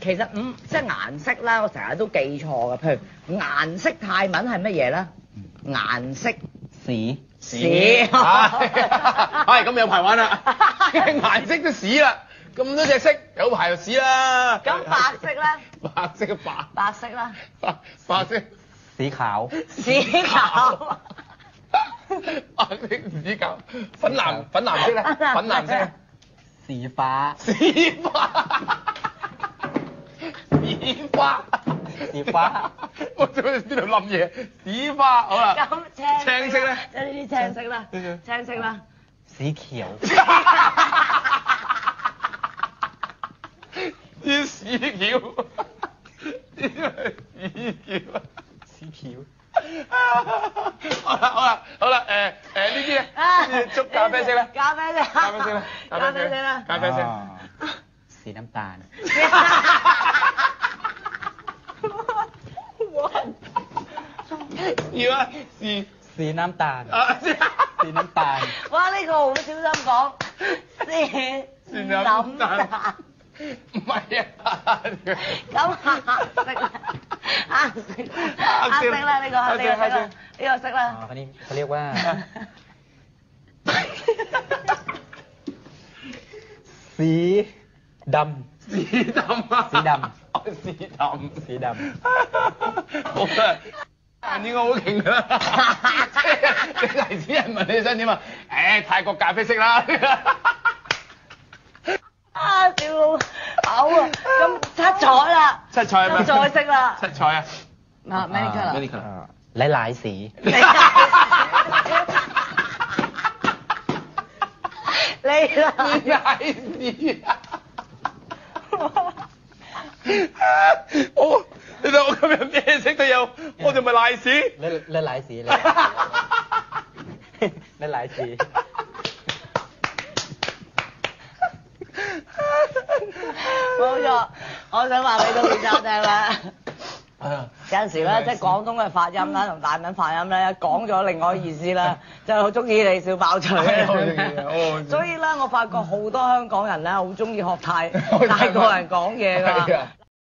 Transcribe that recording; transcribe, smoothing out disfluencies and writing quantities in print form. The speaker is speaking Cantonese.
其實即係顏色啦，我成日都記錯嘅。譬如顏色泰文係乜嘢咧？顏色屎。屎。係咁有排玩啦，顏色都屎啦，咁多隻色有排就屎啦。咁白色咧？白色嘅白。白色啦。白色。屎考。屎考。白色唔知搞，粉藍色咧，粉藍色。屎花。屎花。屎花。屎花。我做咩邊度冧嘢？屎花好啦。咁青色咧？即係呢啲青色啦。青色啦。屎橋。啲屎橋。點係屎橋？屎橋。好啦，呢啲咧，捉咖啡色咧，咖啡色，咖啡色咧，咖啡色啦，咖啡色，屎น้ำตาล。要啊，屎น้ำตาล。屎น้ำตาล。哇！呢個好小心講，屎น้ำตาล。唔係啊，咁黑色啦，黑色啦，呢個黑色啦，呢個色啦。อันนี้เขาเรียกว่าสีดำ。สีดำ啊！สีดำ。สีดำ。สีดำ。好啦，應該好勁㗎啦！你黎子人問你想點啊？泰國咖啡色啦。啊！笑到嘔啊！咁七彩啦，七彩係咩？七彩色啦。七彩啊！啊 ，many colour。many colour。หลายๆสี。你啦。賴屎啊！你睇我今日咩色都有，我仲咪賴屎？หลายๆสีเลยหลายๆสี。冇錯，我想話俾個練習聽啦。有陣時咧，即係廣東嘅發音啦，同大文發音咧，講咗另外意思啦，就係好中意你小爆嘴。所以咧，我發覺好多香港人咧，好中意學泰國人講嘢㗎。